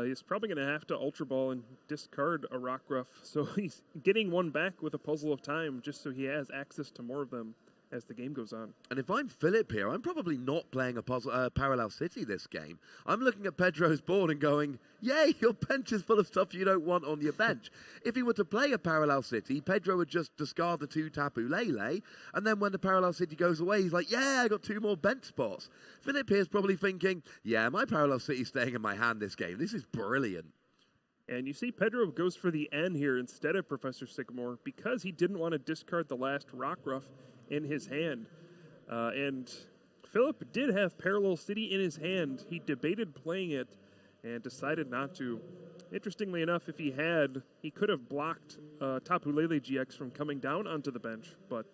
he's probably going to have to Ultra Ball and discard a Rockruff. So he's getting one back with a Puzzle of Time just so he has access to more of them as the game goes on. And if I'm Philip here, I'm probably not playing a Parallel City this game. I'm looking at Pedro's board and going, yay, your bench is full of stuff you don't want on your bench. If he were to play a Parallel City, Pedro would just discard the 2 Tapu Lele, and then when the Parallel City goes away, he's like, yeah, I got 2 more bench spots. Philip here's probably thinking, yeah, my Parallel City's staying in my hand this game. This is brilliant. And you see Pedro goes for the N here instead of Professor Sycamore because he didn't want to discard the last Rockruff in his hand. And Philip did have Parallel City in his hand. He debated playing it and decided not to. Interestingly enough, if he had, he could have blocked Tapu Lele GX from coming down onto the bench, but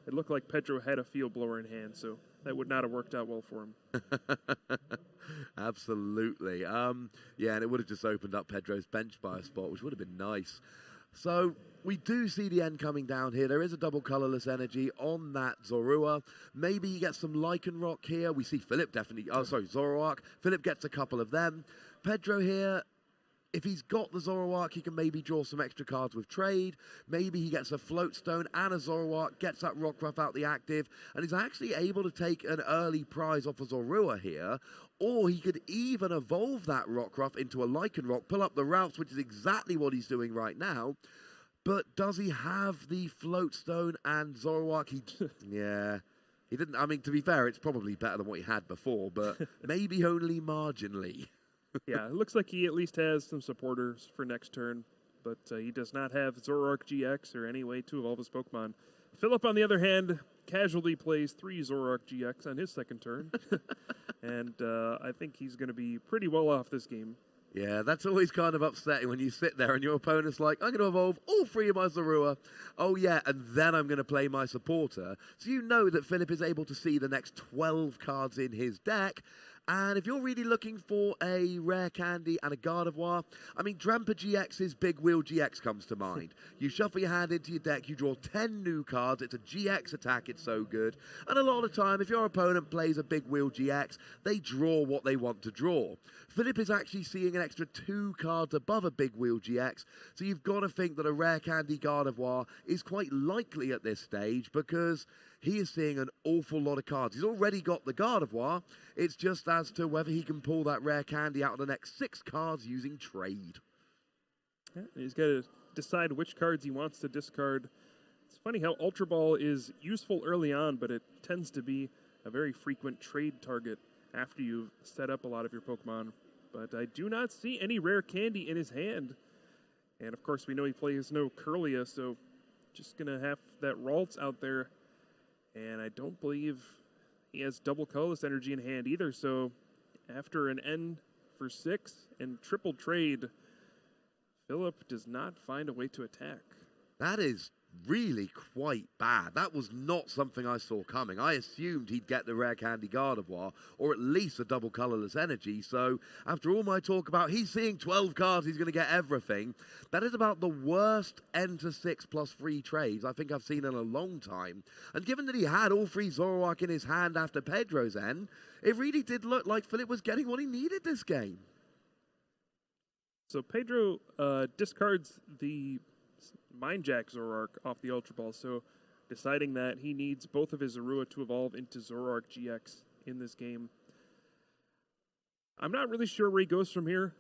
it looked like Pedro had a Field Blower in hand, so that would not have worked out well for him. Absolutely. Yeah, and it would have just opened up Pedro's bench by a spot, which would have been nice. So we do see the end coming down here. There is a double colorless energy on that Zorua. Maybe you get some Lycanroc here. We see Philip definitely, Zoroark. Philip gets a couple of them. Pedro here, if he's got the Zoroark, he can maybe draw some extra cards with trade. Maybe he gets a Float Stone and a Zoroark, gets that Rockruff out the active, and is actually able to take an early prize off of Zorua here. Or he could even evolve that Rockruff into a Lycanroc, pull up the Routes, which is exactly what he's doing right now. But does he have the Float Stone and Zoroark? Yeah. He didn't. I mean, to be fair, it's probably better than what he had before, but maybe only marginally. Yeah, it looks like he at least has some supporters for next turn, but he does not have Zoroark GX or any way to evolve his Pokemon. Philip, on the other hand, casually plays 3 Zoroark GX on his second turn, and I think he's going to be pretty well off this game. Yeah, that's always kind of upsetting when you sit there and your opponent's like, I'm going to evolve all 3 of my Zorua. Oh, yeah, and then I'm going to play my supporter. So you know that Philip is able to see the next 12 cards in his deck. And if you're really looking for a Rare Candy and a Gardevoir, I mean, Drampa GX's Big Wheel GX comes to mind. You shuffle your hand into your deck, you draw 10 new cards, it's a GX attack, it's so good. And a lot of the time, if your opponent plays a Big Wheel GX, they draw what they want to draw. Philip is actually seeing an extra 2 cards above a Big Wheel GX, so you've got to think that a Rare Candy Gardevoir is quite likely at this stage because he is seeing an awful lot of cards. He's already got the Gardevoir. It's just as to whether he can pull that rare candy out of the next 6 cards using trade. Yeah, he's got to decide which cards he wants to discard. It's funny how Ultra Ball is useful early on, but it tends to be a very frequent trade target after you've set up a lot of your Pokemon. But I do not see any rare candy in his hand. And of course, we know he plays no Curlia, so just going to have that Ralts out there. And I don't believe he has double colorless energy in hand either. So after an N for 6 and triple trade, Philip does not find a way to attack. That is really quite bad. That was not something I saw coming. I assumed he'd get the rare candy Gardevoir, or at least a double colorless energy. So after all my talk about he's seeing 12 cards, he's going to get everything, that is about the worst N to 6 plus free trades I think I've seen in a long time. And given that he had all 3 Zoroark in his hand after Pedro's N, it really did look like Philip was getting what he needed this game. So Pedro discards the Mind Jack Zoroark off the Ultra Ball, so deciding that he needs both of his Zorua to evolve into Zoroark GX in this game. I'm not really sure where he goes from here.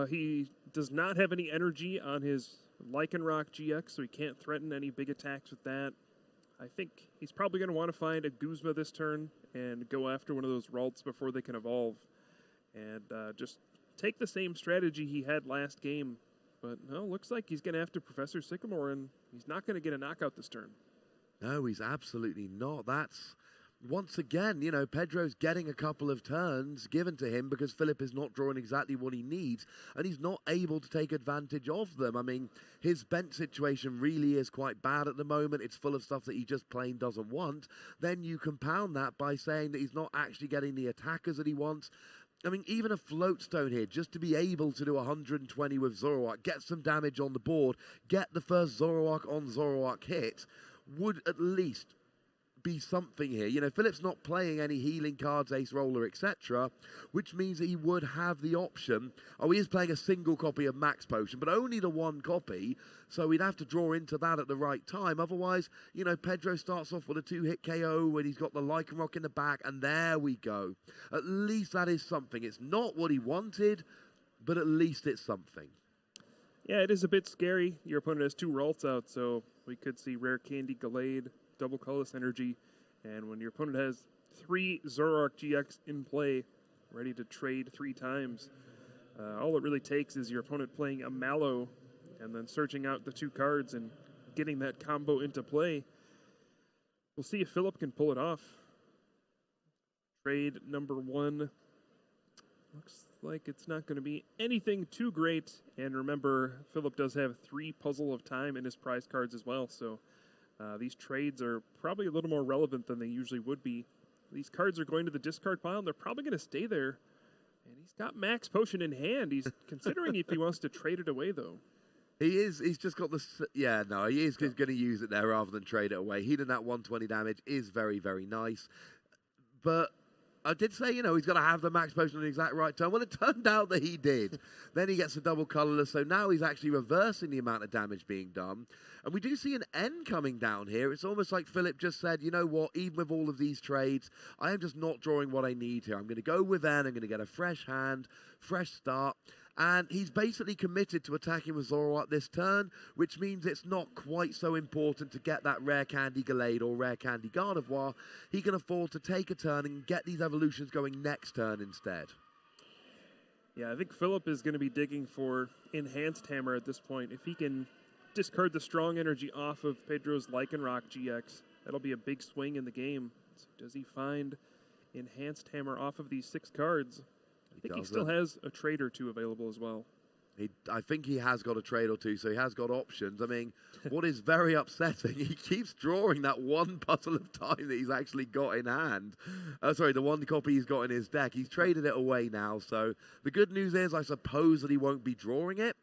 He does not have any energy on his Lycanroc GX, so he can't threaten any big attacks with that. I think he's probably going to want to find a Guzma this turn and go after one of those Ralts before they can evolve. And just take the same strategy he had last game. But no, looks like he's going to have to Professor Sycamore, and he's not going to get a knockout this turn. No, he's absolutely not. That's, once again, you know, Pedro's getting a couple of turns given to him because Philip is not drawing exactly what he needs, and he's not able to take advantage of them. I mean, his bench situation really is quite bad at the moment. It's full of stuff that he just plain doesn't want. Then you compound that by saying that he's not actually getting the attackers that he wants. I mean, even a Floatstone here, just to be able to do 120 with Zoroark, get some damage on the board, get the first Zoroark on Zoroark hit, would at least be something here. You know, Philip's not playing any healing cards, Ace Roller, etc., which means that he would have the option. Oh, he is playing a single copy of Max Potion, but only the 1 copy, so he'd have to draw into that at the right time. Otherwise, you know, Pedro starts off with a 2-hit KO when he's got the Lycanroc in the back, and there we go. At least that is something. It's not what he wanted, but at least it's something. Yeah, it is a bit scary. Your opponent has 2 Ralts out, so we could see Rare Candy Gallade, double colorless energy, and when your opponent has 3 Zoroark GX in play, ready to trade 3 times, all it really takes is your opponent playing a Mallow and then searching out the 2 cards and getting that combo into play. We'll see if Philip can pull it off. Trade number 1. Looks like it's not going to be anything too great. And remember, Philip does have 3 Puzzle of Time in his prize cards as well, so these trades are probably a little more relevant than they usually would be. These cards are going to the discard pile, and they're probably going to stay there. And he's got Max Potion in hand. He's considering if he wants to trade it away, though. He is. He's just got the... Yeah, no, he is going to use it there rather than trade it away. Healing that 120 damage is very, very nice. But I did say, you know, he's got to have the Max Potion at the exact right time. Well, it turned out that he did. Then he gets a double colorless, so now he's actually reversing the amount of damage being done. And we do see an N coming down here. It's almost like Philip just said, you know what, even with all of these trades, I am just not drawing what I need here. I'm going to go with N. I'm going to get a fresh hand, fresh start. And he's basically committed to attacking with Zoroark this turn, which means it's not quite so important to get that Rare Candy Gallade or Rare Candy Gardevoir. He can afford to take a turn and get these evolutions going next turn instead. Yeah, I think Philip is going to be digging for Enhanced Hammer at this point. If he can discard the strong energy off of Pedro's Lycanroc GX, that'll be a big swing in the game. So does he find Enhanced Hammer off of these 6 cards? I think he still has a trade or 2 available as well. I think he has got a trade or 2, so he has got options. I mean, what is very upsetting, he keeps drawing that 1 Puzzle of Time that he's actually got in hand. Sorry, the 1 copy he's got in his deck. He's traded it away now, so the good news is I suppose that he won't be drawing it,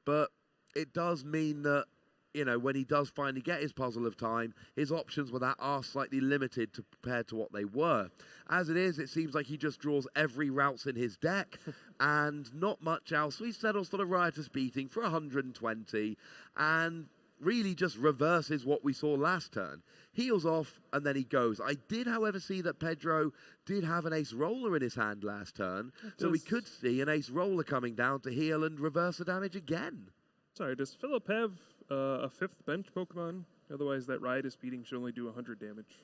but it does mean that, you know, when he does finally get his Puzzle of Time, his options with that are slightly limited compared to what they were. As it is, it seems like he just draws every routes in his deck and not much else. So he settles for the Riotous Beating for 120. And really just reverses what we saw last turn. Heals off, and then he goes. I did, however, see that Pedro did have an ace roller in his hand last turn, so we could see an ace roller coming down to heal and reverse the damage again. Sorry, does Philip have a 5th bench Pokemon? Otherwise, that Riotous Beating should only do 100 damage.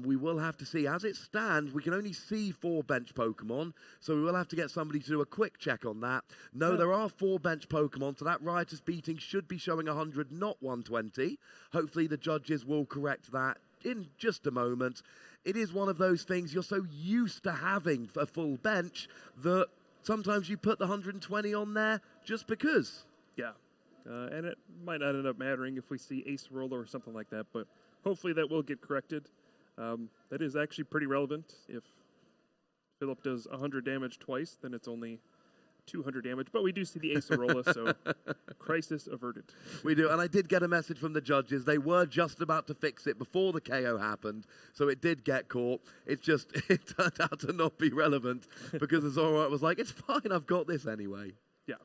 We will have to see. As it stands, we can only see 4 bench Pokemon, so we will have to get somebody to do a quick check on that. No, there are 4 bench Pokemon, so that Riotous Beating should be showing 100, not 120. Hopefully the judges will correct that in just a moment. It is one of those things you're so used to having a full bench that sometimes you put the 120 on there just because. Yeah, and it might not end up mattering if we see Ace Roller or something like that, but hopefully that will get corrected. That is actually pretty relevant. If Philip does 100 damage twice, then it's only 200 damage. But we do see the Acerola, so crisis averted. We do, and I did get a message from the judges. They were just about to fix it before the KO happened, so it did get caught. It turned out to not be relevant because the Zoroark was like, it's fine, I've got this anyway. Yeah.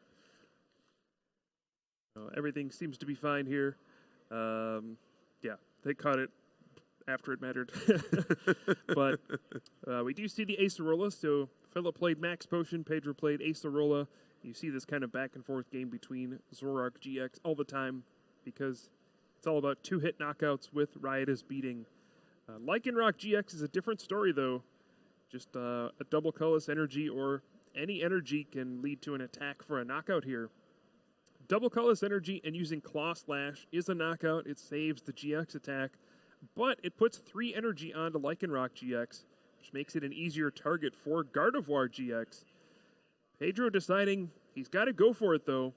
Everything seems to be fine here. Yeah, they caught it after it mattered. But we do see the Acerola, so Philip played Max Potion, Pedro played Acerola. You see this kind of back and forth game between Zoroark GX all the time because it's all about 2-hit knockouts with Riotous Beating. Lycanroc GX is a different story, though. Just a double colorless energy or any energy can lead to an attack for a knockout here. Double colorless energy and using Claw Slash is a knockout. It saves the GX attack, but it puts 3 energy onto Lycanroc GX, which makes it an easier target for Gardevoir GX. Pedro deciding he's got to go for it, though.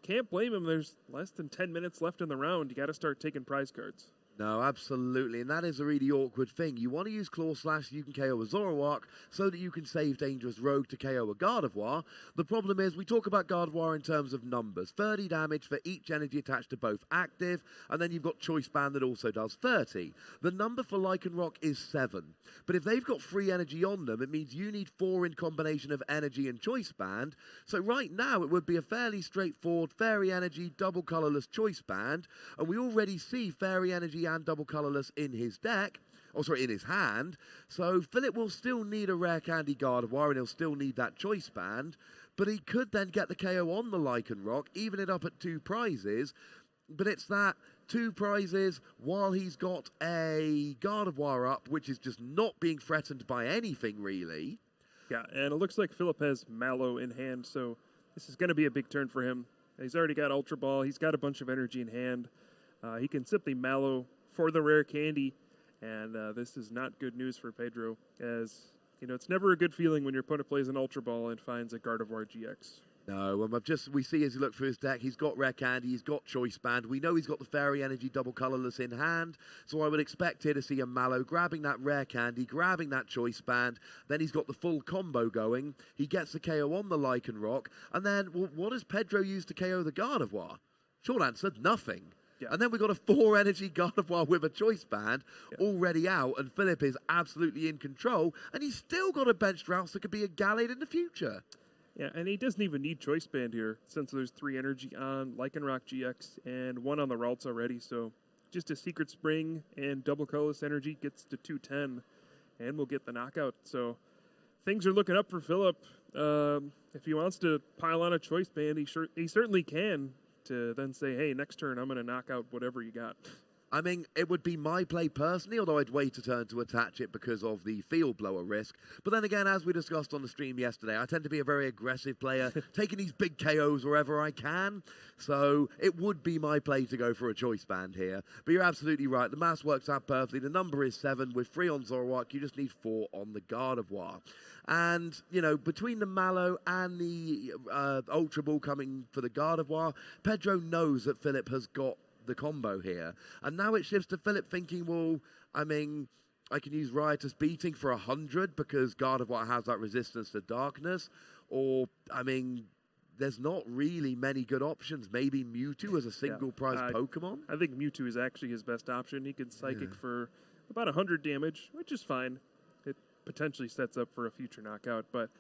Can't blame him. There's less than 10 minutes left in the round. You got to start taking prize cards. No, absolutely, and that is a really awkward thing. You want to use Claw Slash so you can KO a Zoroark so that you can save Dangerous Rogue to KO a Gardevoir. The problem is we talk about Gardevoir in terms of numbers. 30 damage for each energy attached to both active, and then you've got Choice Band that also does 30. The number for Lycanroc is 7, but if they've got free energy on them, it means you need 4 in combination of energy and Choice Band. So right now it would be a fairly straightforward Fairy Energy, double colorless Choice Band, and we already see Fairy Energy and double colorless in his deck, in his hand. So Philip will still need a Rare Candy Gardevoir and he'll still need that Choice Band, but he could then get the KO on the Lycanroc, even it up at 2 prizes, but it's that 2 prizes while he's got a Gardevoir up, which is just not being threatened by anything really. Yeah, and it looks like Philip has Mallow in hand, so this is going to be a big turn for him. He's already got Ultra Ball, he's got a bunch of energy in hand. He can simply Mallow for the Rare Candy, and this is not good news for Pedro, as you know, it's never a good feeling when your opponent plays an Ultra Ball and finds a Gardevoir GX. No, we see as you look through his deck, he's got Rare Candy, he's got Choice Band. We know he's got the Fairy Energy double colorless in hand, so I would expect here to see a Mallow grabbing that Rare Candy, grabbing that Choice Band. Then he's got the full combo going. He gets the KO on the Lycanroc, and then well, what does Pedro use to KO the Gardevoir? Short answer, nothing. Yeah. And then we've got a 4 energy Gardevoir with a Choice Band already out, and Philip is absolutely in control, and he's still got a benched Rouse that could be a Gallade in the future. Yeah, and he doesn't even need Choice Band here, since there's 3 energy on Lycanroc GX and 1 on the Ralts already, so just a Secret Spring and double colorless energy gets to 210, and we'll get the knockout. So things are looking up for Philip. If he wants to pile on a Choice Band, he certainly can, to then say, hey, next turn I'm going to knock out whatever you got. I mean, it would be my play personally, although I'd wait a turn to attach it because of the field blower risk. But then again, as we discussed on the stream yesterday, I tend to be a very aggressive player, taking these big KOs wherever I can. So it would be my play to go for a Choice Band here. But you're absolutely right. The math works out perfectly. The number is 7 with 3 on Zoroark. You just need 4 on the Gardevoir. And, you know, between the Mallow and the Ultra Ball coming for the Gardevoir, Pedro knows that Philip has got the combo here. And now it shifts to Philip thinking, well, I mean, I can use Riotous Beating for 100 because Gardevoir has that resistance to darkness. Or, I mean, there's not really many good options. Maybe Mewtwo as a single prize Pokemon? I think Mewtwo is actually his best option. He can Psychic for about 100 damage, which is fine. It potentially sets up for a future knockout. But,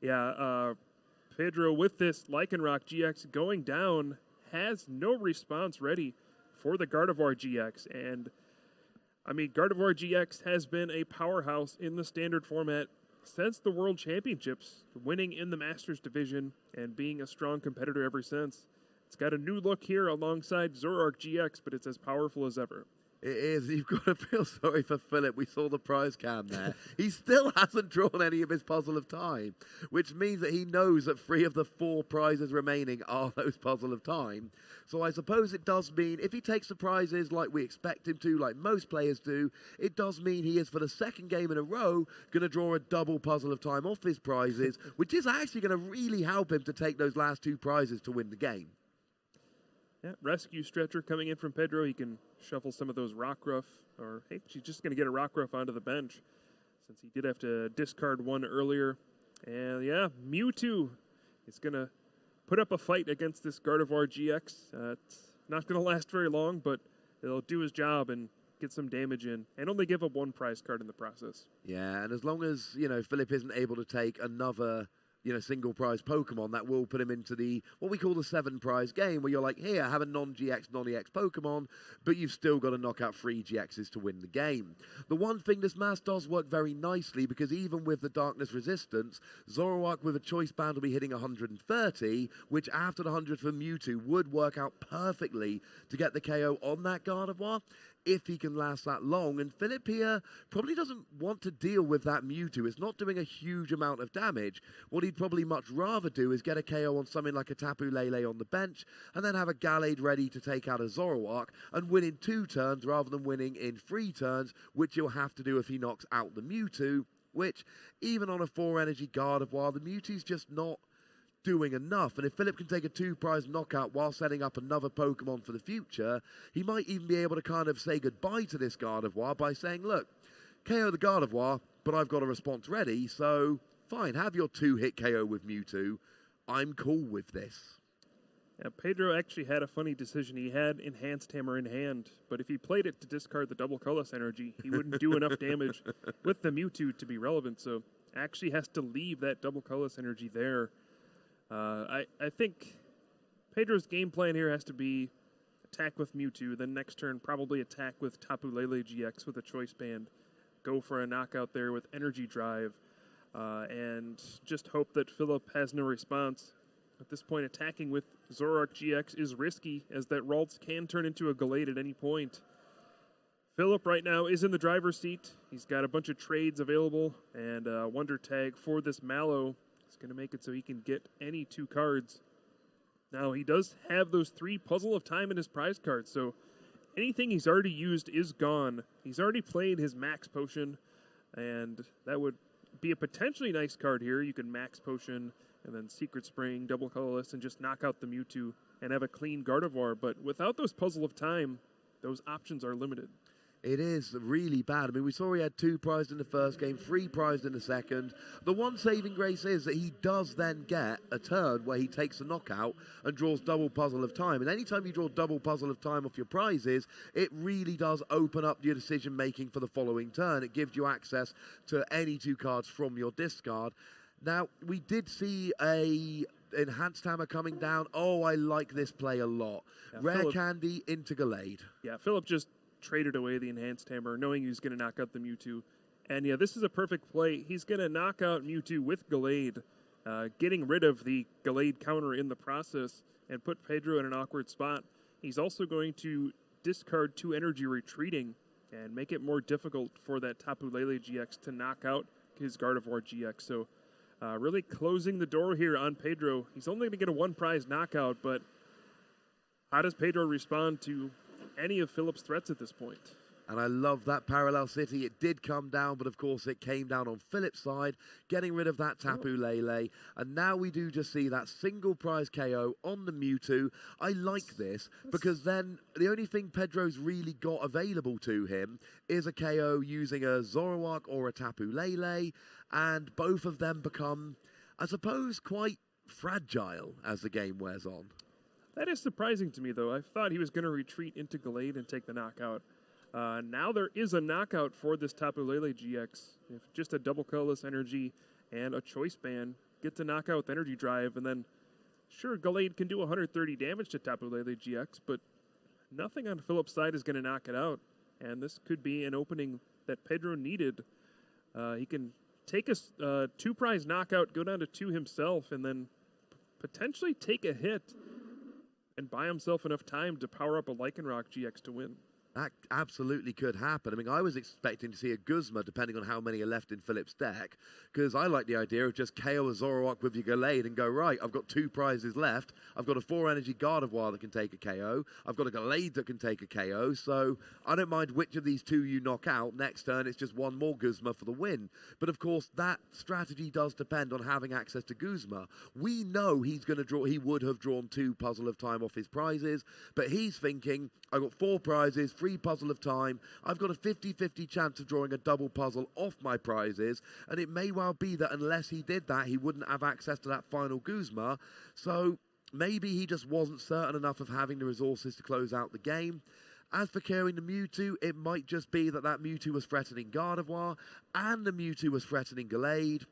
yeah, Pedro with this Lycanroc GX going down has no response ready for the Gardevoir GX. And, I mean, Gardevoir GX has been a powerhouse in the standard format since the World Championships, winning in the Masters division and being a strong competitor ever since. It's got a new look here alongside Zoroark GX, but it's as powerful as ever. It is. You've got to feel sorry for Philip. We saw the prize cam there. He still hasn't drawn any of his puzzle of time, which means that he knows that 3 of the 4 prizes remaining are those puzzle of time. So I suppose it does mean if he takes the prizes like we expect him to, like most players do, it does mean he is, for the second game in a row, going to draw a double puzzle of time off his prizes, which is actually going to really help him to take those last 2 prizes to win the game. Yeah, Rescue Stretcher coming in from Pedro. He can shuffle some of those Rockruff, or hey, she's just going to get a Rockruff onto the bench since he did have to discard 1 earlier. And yeah, Mewtwo is going to put up a fight against this Gardevoir GX. It's not going to last very long, but it'll do his job and get some damage in and only give up 1 prize card in the process. Yeah, and as long as, Philip isn't able to take another single prize Pokemon, that will put him into the what we call the 7 prize game, where you're like, here, have a non-GX, non-EX Pokemon, but you've still got to knock out 3 GXs to win the game. The one thing, this math does work very nicely, because even with the Darkness Resistance, Zoroark with a Choice Band will be hitting 130, which after the 100 for Mewtwo would work out perfectly to get the KO on that Gardevoir, if he can last that long. And Philip here probably doesn't want to deal with that Mewtwo. It's not doing a huge amount of damage. What he'd probably much rather do is get a KO on something like a Tapu Lele on the bench, and then have a Gallade ready to take out a Zoroark and win in 2 turns rather than winning in 3 turns, which you'll have to do if he knocks out the Mewtwo, which even on a 4 energy Gardevoir, the Mewtwo's just not doing enough. And if Philip can take a 2 prize knockout while setting up another Pokemon for the future, he might even be able to kind of say goodbye to this Gardevoir by saying, look, KO the Gardevoir, but I've got a response ready, so fine, have your 2-hit KO with Mewtwo. I'm cool with this. Yeah, Pedro actually had a funny decision. He had Enhanced Hammer in hand, but if he played it to discard the double colorless energy, he wouldn't do enough damage with the Mewtwo to be relevant, so actually has to leave that double colorless energy there. I think Pedro's game plan here has to be attack with Mewtwo, then next turn probably attack with Tapu Lele GX with a Choice Band, go for a knockout there with Energy Drive, and just hope that Philip has no response. At this point, attacking with Zoroark GX is risky, as that Ralts can turn into a Gallade at any point. Philip right now is in the driver's seat. He's got a bunch of trades available, and Wonder Tag for this Mallow. It's going to make it so he can get any 2 cards. Now, he does have those 3 Puzzle of Time in his prize cards, so anything he's already used is gone. He's already played his Max Potion, and that would be a potentially nice card here. You can Max Potion and then Secret Spring, double colorless, and just knock out the Mewtwo and have a clean Gardevoir. But without those Puzzle of Time, those options are limited. It is really bad. I mean, we saw he had 2 prized in the first game, 3 prized in the second. The one saving grace is that he does then get a turn where he takes a knockout and draws double Puzzle of Time. And anytime you draw double Puzzle of Time off your prizes, it really does open up your decision making for the following turn. It gives you access to any 2 cards from your discard. Now, we did see a Enhanced Hammer coming down. Oh, I like this play a lot. Yeah, Rare Phillip, Candy into Gallade. Yeah, Philip just traded away the Enhanced Hammer, knowing he was going to knock out the Mewtwo. And yeah, this is a perfect play. He's going to knock out Mewtwo with Gallade, getting rid of the Gallade counter in the process and put Pedro in an awkward spot. He's also going to discard 2 energy retreating and make it more difficult for that Tapu Lele GX to knock out his Gardevoir GX. So really closing the door here on Pedro. He's only going to get a 1 prize knockout, but how does Pedro respond to any of Philip's threats at this point? And I love that Parallel City. It did come down, but of course it came down on Philip's side, getting rid of that Tapu Lele. And now we do just see that single prize KO on the Mewtwo. I like this, because then the only thing Pedro's really got available to him is a KO using a Zoroark or a Tapu Lele, and both of them become, I suppose, quite fragile as the game wears on. That is surprising to me, though. I thought he was going to retreat into Gallade and take the knockout. Now there is a knockout for this Tapu Lele GX. If just a double colorless energy and a Choice Band, get to knock out with Energy Drive, and then Sure, Gallade can do 130 damage to Tapu Lele GX, but nothing on Philip's side is going to knock it out. And this could be an opening that Pedro needed. He can take a 2-prize knockout, go down to 2 himself, and then potentially take a hit and buy himself enough time to power up a Lycanroc GX to win. That absolutely could happen. I mean, I was expecting to see a Guzma, depending on how many are left in Philip's deck, because I like the idea of just KO a Zoroark with your Gallade and go, right, I've got 2 prizes left. I've got a 4-energy Gardevoir that can take a KO. I've got a Gallade that can take a KO, so I don't mind which of these 2 you knock out. Next turn, it's just 1 more Guzma for the win. But of course, that strategy does depend on having access to Guzma. We know he's going to draw, he would have drawn 2 Puzzle of Time off his prizes, but he's thinking, I've got 4 prizes, 3 Puzzle of Time. I've got a 50-50 chance of drawing a double puzzle off my prizes, and it may well be that unless he did that, he wouldn't have access to that final Guzma. So maybe he just wasn't certain enough of having the resources to close out the game. As for carrying the Mewtwo, it might just be that that Mewtwo was threatening Gardevoir, and the Mewtwo was threatening Gallade.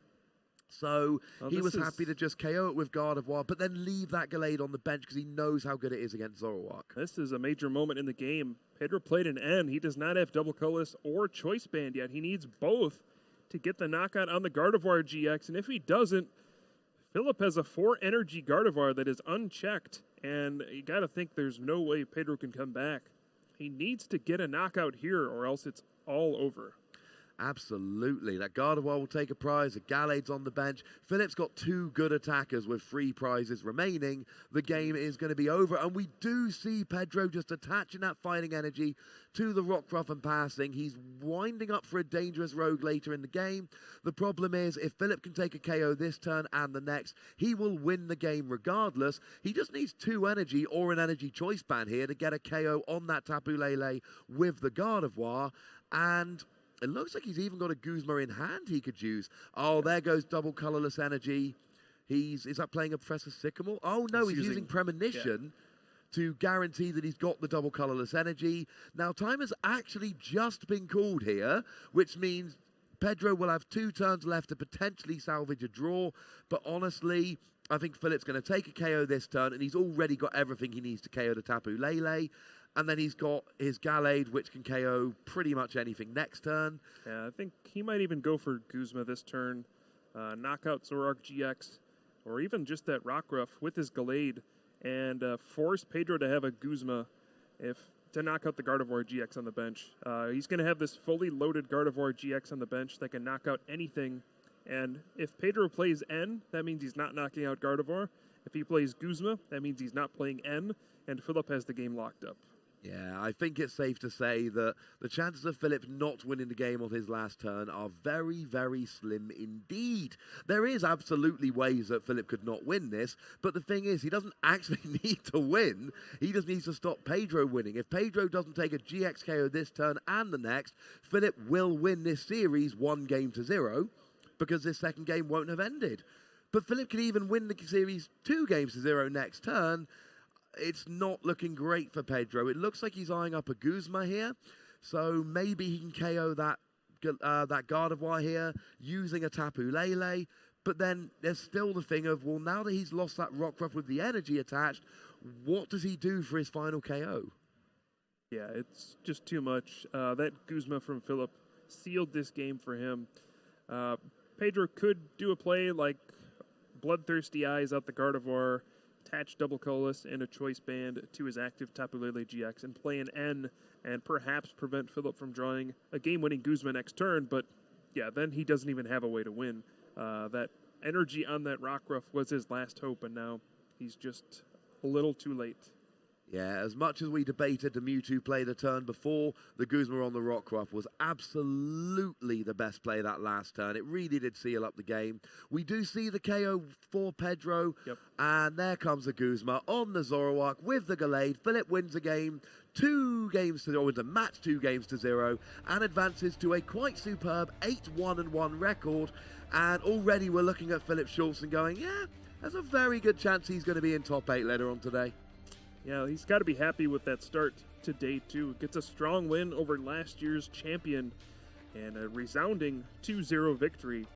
So he was happy to just KO it with Gardevoir, but then leave that Gallade on the bench because he knows how good it is against Zoroark. This is a major moment in the game. Pedro played an N. He does not have Double Colorless or Choice Band yet. He needs both to get the knockout on the Gardevoir GX, and if he doesn't, Philip has a 4-energy Gardevoir that is unchecked, and you got to think there's no way Pedro can come back. He needs to get a knockout here, or else it's all over. Absolutely. That Gardevoir will take a prize. The Gallade's on the bench. Philip's got 2 good attackers with 3 prizes remaining. The game is going to be over. And we do see Pedro just attaching that fighting energy to the Rockruff and passing. He's winding up for a dangerous rogue later in the game. The problem is, if Philip can take a KO this turn and the next, he will win the game regardless. He just needs 2 energy or an energy choice band here to get a KO on that Tapu Lele with the Gardevoir. And it looks like he's even got a Guzma in hand he could use. Oh, there goes double colorless energy. Is that playing a Professor Sycamore? Oh, no, he's using Premonition to guarantee that he's got the double colorless energy. Now, time has actually just been called here, which means Pedro will have 2 turns left to potentially salvage a draw. But honestly, I think Philip's going to take a KO this turn, and he's already got everything he needs to KO the Tapu Lele. And then he's got his Gallade, which can KO pretty much anything next turn. Yeah, I think he might even go for Guzma this turn. Knock out Zoroark GX, or even just that Rockruff with his Gallade, and force Pedro to have a Guzma to knock out the Gardevoir GX on the bench. He's going to have this fully loaded Gardevoir GX on the bench that can knock out anything. And if Pedro plays N, that means he's not knocking out Gardevoir. If he plays Guzma, that means he's not playing N, and Philip has the game locked up. Yeah, I think it's safe to say that the chances of Philip not winning the game on his last turn are very, very slim indeed. There is absolutely ways that Philip could not win this, but the thing is, he doesn't actually need to win. He just needs to stop Pedro winning. If Pedro doesn't take a GX KO this turn and the next, Philip will win this series 1-0, because this second game won't have ended. But Philip can even win the series 2-0 next turn. It's not looking great for Pedro. It looks like he's eyeing up a Guzma here, so maybe he can KO that Gardevoir here using a Tapu Lele. But then there's still the thing of, well, now that he's lost that Rockruff with the energy attached, what does he do for his final KO? Yeah, it's just too much. That Guzma from Philip sealed this game for him. Pedro could do a play like Bloodthirsty Eyes out the Gardevoir, attach Double Colorless and a Choice Band to his active Tapu Lele GX and play an N and perhaps prevent Philip from drawing a game-winning Guzma next turn, but yeah, then he doesn't even have a way to win. That energy on that Rockruff was his last hope, and now he's just a little too late. Yeah, as much as we debated the Mewtwo play the turn before, the Guzma on the Rockruff was absolutely the best play that last turn. It really did seal up the game. We do see the KO for Pedro, and there comes the Guzma on the Zoroark with the Gallade. Philip wins the game, 2-0, and advances to a quite superb 8-1-1 record. And already we're looking at Philip Schulz and going, yeah, there's a very good chance he's going to be in top 8 later on today. Yeah, he's got to be happy with that start to day 2. Gets a strong win over last year's champion and a resounding 2-0 victory.